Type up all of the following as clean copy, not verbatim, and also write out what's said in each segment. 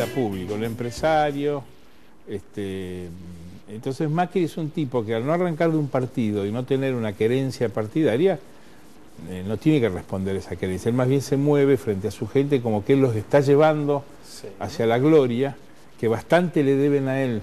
vida pública, un empresario. Entonces Macri es un tipo que al no arrancar de un partido y no tener una querencia partidaria, no tiene que responder esa querencia. Él más bien se mueve frente a su gente como que él los está llevando hacia la gloria, que bastante le deben a él,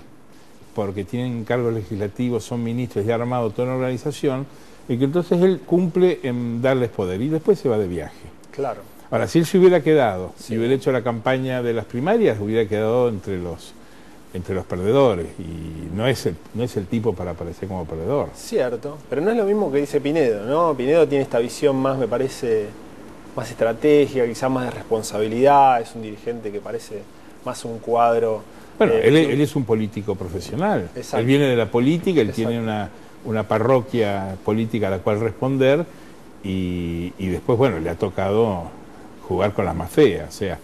porque tienen cargos legislativos, son ministros y ha armado toda una organización, y que entonces él cumple en darles poder y después se va de viaje. Claro. Ahora, si él se hubiera quedado, si hubiera hecho la campaña de las primarias, hubiera quedado entre los perdedores, y no es el tipo para aparecer como perdedor. Cierto, pero no es lo mismo que dice Pinedo, ¿no? Pinedo tiene esta visión más, me parece, más estratégica, quizás más de responsabilidad, es un dirigente que parece más un cuadro... Bueno, él es un político profesional. Exacto. Él viene de la política, él tiene una parroquia política a la cual responder, y después, bueno, le ha tocado jugar con las más feas, o sea,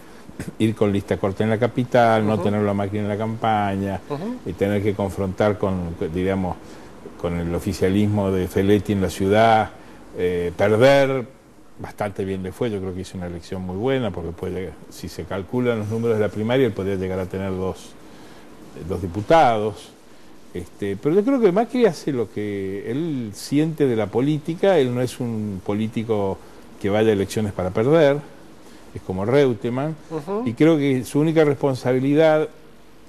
ir con lista corta en la capital, no tener la máquina en la campaña, y tener que confrontar con, digamos, con el oficialismo de Feletti en la ciudad, perder. Bastante bien le fue, yo creo que hizo una elección muy buena, porque si se calculan los números de la primaria, él podría llegar a tener dos diputados. Pero yo creo que Macri hace lo que él siente de la política. Él no es un político que vaya a elecciones para perder, es como Reutemann, y creo que su única responsabilidad,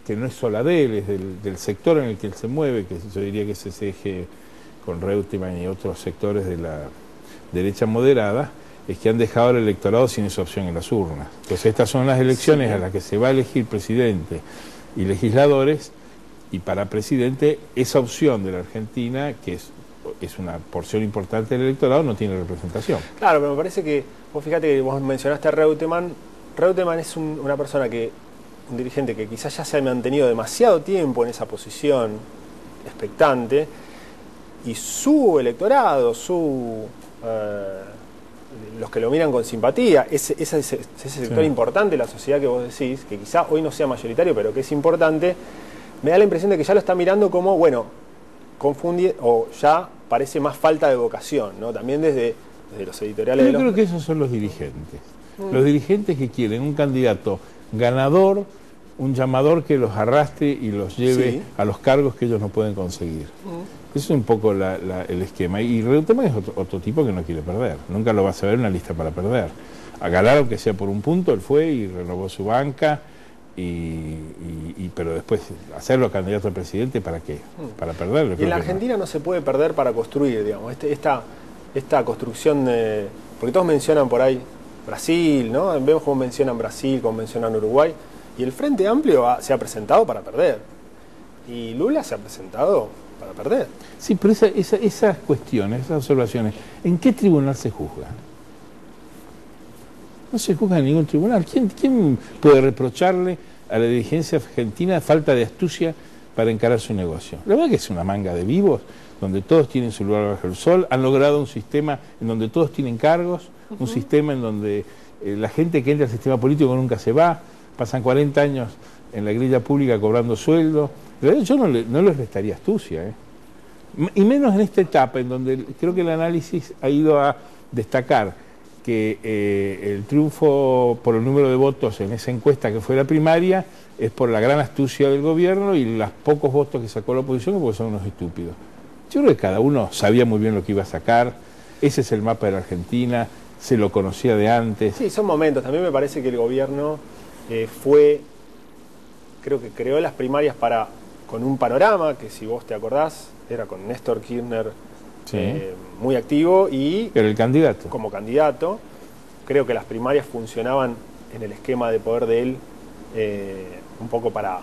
que no es sola de él, es del sector en el que él se mueve, que yo diría que es ese eje con Reutemann y otros sectores de la derecha moderada, es que han dejado al electorado sin esa opción en las urnas. Entonces estas son las elecciones a las que se va a elegir presidente y legisladores, y para presidente esa opción de la Argentina, que es una porción importante del electorado, no tiene representación. Claro, pero me parece que, vos fíjate que vos mencionaste a Reutemann. Reutemann es una persona un dirigente que quizás ya se ha mantenido demasiado tiempo en esa posición expectante, y su electorado, los que lo miran con simpatía, ese sector importante de la sociedad que vos decís, que quizá hoy no sea mayoritario, pero que es importante, me da la impresión de que ya lo está mirando como, bueno, confunde, o ya parece más falta de vocación, ¿no? También desde los editoriales. Yo creo que esos son los dirigentes. Los dirigentes que quieren un candidato ganador, un llamador que los arrastre y los lleve a los cargos que ellos no pueden conseguir. Ese es un poco el esquema. Y Reutemann es otro tipo que no quiere perder. Nunca lo vas a ver en una lista para perder. A ganar, aunque sea por un punto, él fue y renovó su banca, pero después hacerlo candidato a presidente, ¿para qué? Para perderlo. Y en la Argentina no se puede perder para construir, digamos. Esta construcción de... Porque todos mencionan por ahí Brasil, ¿no? Vemos cómo mencionan Brasil, cómo mencionan Uruguay. Y el Frente Amplio se ha presentado para perder. Y Lula se ha presentado para perder. Sí, pero esas cuestiones, esas observaciones, ¿en qué tribunal se juzgan? No se juzga en ningún tribunal. ¿Quién puede reprocharle a la dirigencia argentina falta de astucia para encarar su negocio? La verdad que es una manga de vivos, donde todos tienen su lugar bajo el sol. Han logrado un sistema en donde todos tienen cargos, un sistema en donde la gente que entra al sistema político nunca se va, pasan 40 años en la grilla pública cobrando sueldo. Yo no les restaría astucia, y menos en esta etapa en donde creo que el análisis ha ido a destacar que el triunfo por el número de votos en esa encuesta que fue la primaria es por la gran astucia del gobierno, y los pocos votos que sacó la oposición porque son unos estúpidos. Yo creo que cada uno sabía muy bien lo que iba a sacar. Ese es el mapa de la Argentina, se lo conocía de antes. Sí, son momentos. También me parece que el gobierno creo que creó las primarias con un panorama que, si vos te acordás, era con Néstor Kirchner muy activo y era el candidato. Como candidato. Creo que las primarias funcionaban en el esquema de poder de él, un poco para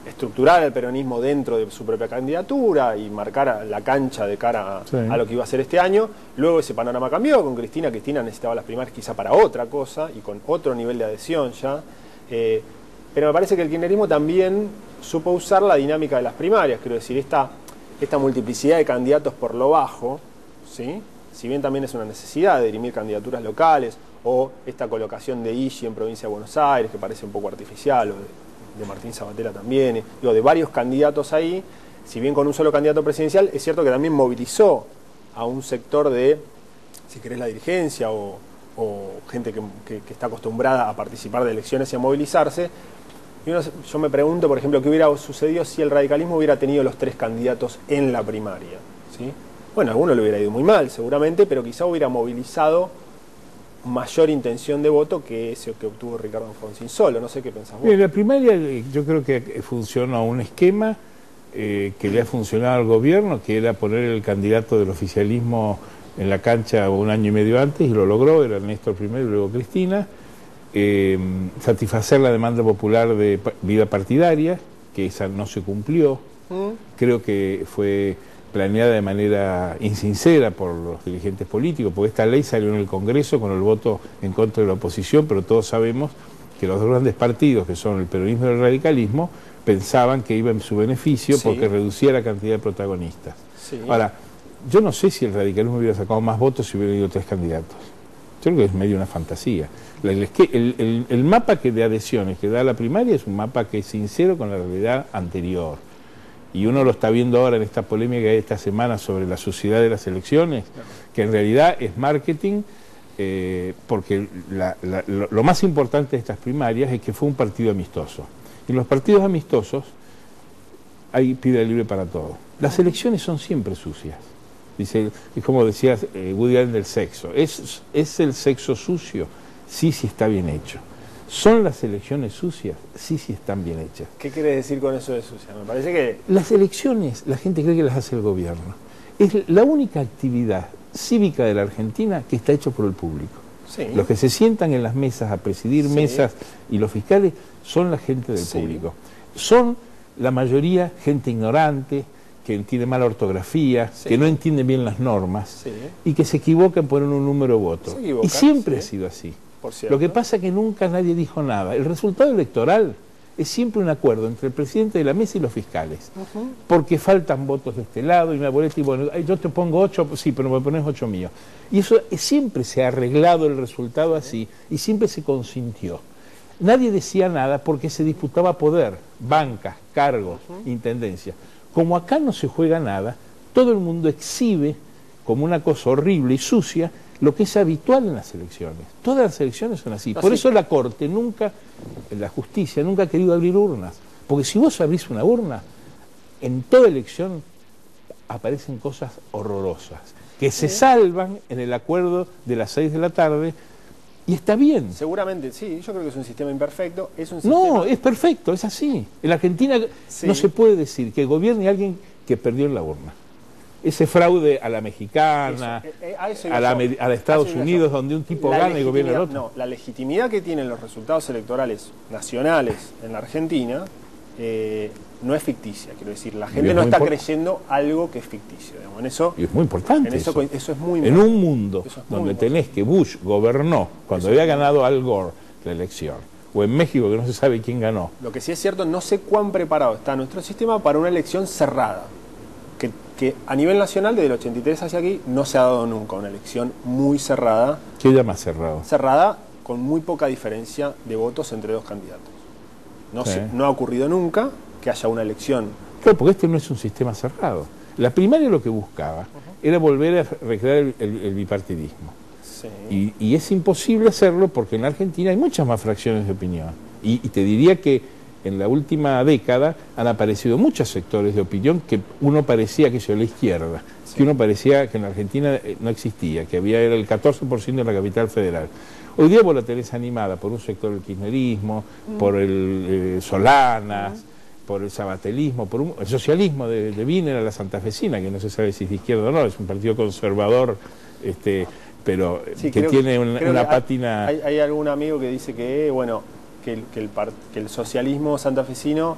estructurar el peronismo dentro de su propia candidatura y marcar la cancha de cara a lo que iba a ser este año. Luego ese panorama cambió con Cristina. Cristina necesitaba las primarias quizá para otra cosa y con otro nivel de adhesión ya. Pero me parece que el kirchnerismo también supo usar la dinámica de las primarias, quiero decir, esta multiplicidad de candidatos por lo bajo, ¿sí? Si bien también es una necesidad de dirimir candidaturas locales, o esta colocación de Igi en provincia de Buenos Aires, que parece un poco artificial, o de Martín Sabatella también, digo, de varios candidatos ahí, si bien con un solo candidato presidencial, es cierto que también movilizó a un sector de, si querés, la dirigencia o o gente que está acostumbrada a participar de elecciones y a movilizarse. Yo me pregunto, por ejemplo, qué hubiera sucedido si el radicalismo hubiera tenido los 3 candidatos en la primaria, ¿sí? Bueno, a alguno le hubiera ido muy mal, seguramente, pero quizá hubiera movilizado mayor intención de voto que ese que obtuvo Ricardo Alfonsín solo. No sé qué pensás vos. Bien, la primaria yo creo que funcionó un esquema que le ha funcionado al gobierno, que era poner el candidato del oficialismo en la cancha 1 año y medio antes, y lo logró, era Néstor primero y luego Cristina. Satisfacer la demanda popular de vida partidaria, que esa no se cumplió. Creo que fue planeada de manera insincera por los dirigentes políticos, porque esta ley salió en el Congreso con el voto en contra de la oposición, pero todos sabemos que los 2 grandes partidos, que son el peronismo y el radicalismo, pensaban que iba en su beneficio porque reducía la cantidad de protagonistas. Ahora, yo no sé si el radicalismo hubiera sacado más votos si hubiera ido 3 candidatos. Yo creo que es medio una fantasía. El mapa de adhesiones que da la primaria es un mapa que es sincero con la realidad anterior. Y uno lo está viendo ahora en esta polémica que hay esta semana sobre la suciedad de las elecciones, que en realidad es marketing, porque lo más importante de estas primarias es que fue un partido amistoso. Y en los partidos amistosos hay pida libre para todo. Las elecciones son siempre sucias. Dice, es como decía Woody Allen del sexo. ¿Es el sexo sucio? Sí, sí está bien hecho. ¿Son las elecciones sucias? Sí, sí están bien hechas. ¿Qué querés decir con eso de sucia? Me parece que... Las elecciones, la gente cree que las hace el gobierno. Es la única actividad cívica de la Argentina que está hecha por el público. Sí. Los que se sientan en las mesas a presidir mesas y los fiscales son la gente del público. Son la mayoría gente ignorante, que tiene mala ortografía, que no entiende bien las normas y que se equivocan por un número de votos. Y siempre ha sido así. Lo que pasa es que nunca nadie dijo nada. El resultado electoral es siempre un acuerdo entre el presidente de la mesa y los fiscales. Porque faltan votos de este lado y una boleta y bueno, yo te pongo 8, sí, pero me pones 8 míos. Y eso siempre se ha arreglado el resultado así y siempre se consintió. Nadie decía nada porque se disputaba poder, bancas, cargos, intendencia. Como acá no se juega nada, todo el mundo exhibe como una cosa horrible y sucia lo que es habitual en las elecciones. Todas las elecciones son así. Por eso la Corte nunca, la justicia, nunca ha querido abrir urnas. Porque si vos abrís una urna, en toda elección aparecen cosas horrorosas, que se salvan en el acuerdo de las 6 de la tarde, y está bien. Seguramente, sí, yo creo que es un sistema imperfecto. No, es perfecto, es así. En la Argentina no se puede decir que gobierne alguien que perdió en la urna. Ese fraude a la mexicana, a la de Estados Unidos, donde un tipo gana y gobierna el otro. No, la legitimidad que tienen los resultados electorales nacionales en la Argentina no es ficticia, quiero decir, la gente no está creyendo algo que es ficticio. Digamos. En eso, y es muy importante en eso es muy importante. En un mundo donde tenés que Bush gobernó cuando había ganado Al Gore la elección, o en México que no se sabe quién ganó. Lo que sí es cierto, no sé cuán preparado está nuestro sistema para una elección cerrada. Que a nivel nacional, desde el 83 hacia aquí, no se ha dado nunca una elección muy cerrada. ¿Qué llama cerrado? Cerrada con muy poca diferencia de votos entre 2 candidatos. No ha ocurrido nunca que haya una elección. Claro, porque este no es un sistema cerrado. La primaria lo que buscaba era volver a recrear el bipartidismo. Y es imposible hacerlo porque en la Argentina hay muchas más fracciones de opinión. Y te diría que en la última década han aparecido muchos sectores de opinión que uno parecía que era la izquierda, que uno parecía que en la Argentina no existía, que era el 14% de la capital federal. Hoy día vos la tenés animada por un sector del kirchnerismo, por el Solanas, por el sabatelismo, por el socialismo de Wiener a la santafesina, que no se sabe si es de izquierda o no, es un partido conservador, pero que tiene una pátina... Hay algún amigo que dice que, bueno, que el socialismo santafesino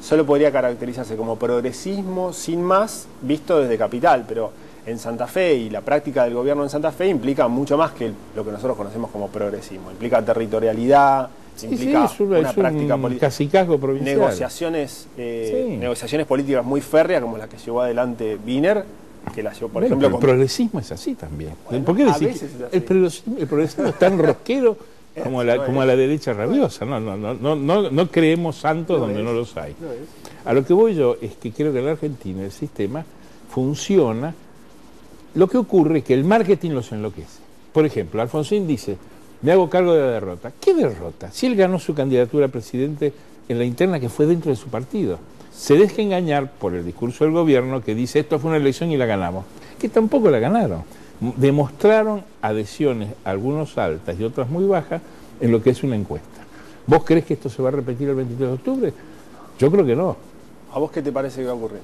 solo podría caracterizarse como progresismo sin más visto desde capital, pero en Santa Fe y la práctica del gobierno en Santa Fe implica mucho más que lo que nosotros conocemos como progresismo. Implica territorialidad, implica una práctica política, negociaciones políticas muy férreas como la que llevó adelante Wiener, que la llevó, por ejemplo... El progresismo es así también. Bueno, ¿por qué decir el progresismo es tan rosquero como la derecha rabiosa? No creemos santos donde no los hay. A lo que voy yo es que creo que en la Argentina el sistema funciona. Lo que ocurre es que el marketing los enloquece. por ejemplo, Alfonsín dice, me hago cargo de la derrota. ¿Qué derrota? Si él ganó su candidatura a presidente en la interna que fue dentro de su partido. Se deja engañar por el discurso del gobierno que dice esto fue una elección y la ganamos. Que tampoco la ganaron. Demostraron adhesiones, algunos altas y otras muy bajas, en lo que es una encuesta. ¿Vos crees que esto se va a repetir el 23 de octubre? Yo creo que no. ¿A vos qué te parece que va a ocurrir?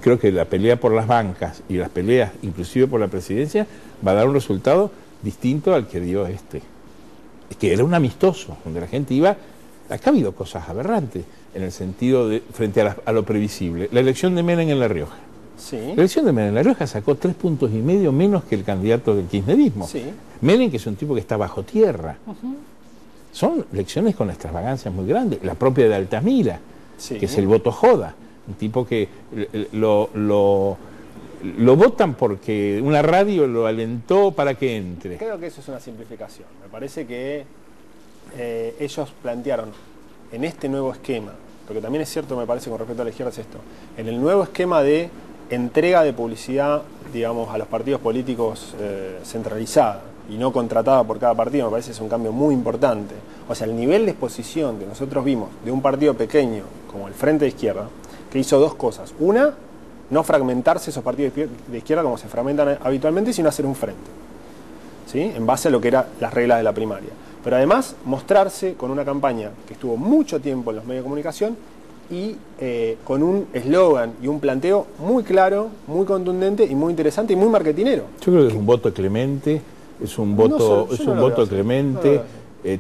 Creo que la pelea por las bancas y las peleas inclusive por la presidencia va a dar un resultado distinto al que dio que era un amistoso, donde la gente iba. Acá ha habido cosas aberrantes en el sentido de frente a lo previsible. La elección de Menem en La Rioja. Sí. La elección de Menem en La Rioja sacó 3,5 puntos menos que el candidato del kirchnerismo. Sí. Menem, que es un tipo que está bajo tierra. Son elecciones con extravagancias muy grandes. La propia de Altamira, sí, que es el voto joda. Un tipo que lo votan porque una radio lo alentó para que entre. Creo que eso es una simplificación. Me parece que ellos plantearon en este nuevo esquema, lo que también es cierto me parece con respecto a la izquierda es esto, en el nuevo esquema de entrega de publicidad, digamos, a los partidos políticos centralizada y no contratada por cada partido, me parece que es un cambio muy importante. O sea, el nivel de exposición que nosotros vimos de un partido pequeño como el Frente de Izquierda, que hizo dos cosas. Una, no fragmentarse esos partidos de izquierda como se fragmentan habitualmente, sino hacer un frente, ¿sí? En base a lo que eran las reglas de la primaria. Pero además, mostrarse con una campaña que estuvo mucho tiempo en los medios de comunicación y con un eslogan y un planteo muy claro, muy contundente y muy interesante y muy marketinero. Yo creo que es un voto clemente, es un voto, clemente.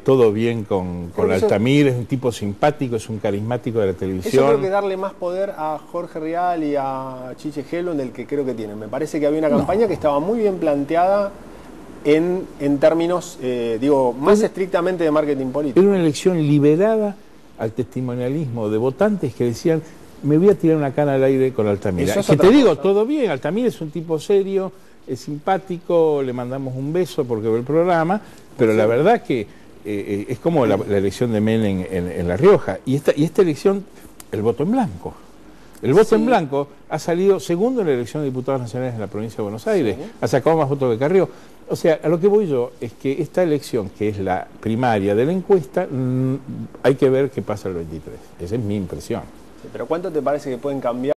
Todo bien con Altamira, es un tipo simpático, es un carismático de la televisión. Eso creo que darle más poder a Jorge Rial y a Chiche Gelon del que creo que tienen. Me parece que había una campaña que estaba muy bien planteada en términos, más estrictamente de marketing político. Era una elección liberada al testimonialismo de votantes que decían, me voy a tirar una cana al aire con Altamira. Que te digo, todo bien, Altamira es un tipo serio, es simpático, le mandamos un beso porque ve el programa, pero la verdad que es como la elección de Menem en La Rioja. Y esta elección, el voto en blanco. El voto en blanco ha salido segundo en la elección de diputados nacionales en la provincia de Buenos Aires. Ha sacado más votos que Carrió. O sea, a lo que voy yo es que esta elección, que es la primaria de la encuesta, hay que ver qué pasa el 23. Esa es mi impresión. Sí, pero ¿cuánto te parece que pueden cambiar?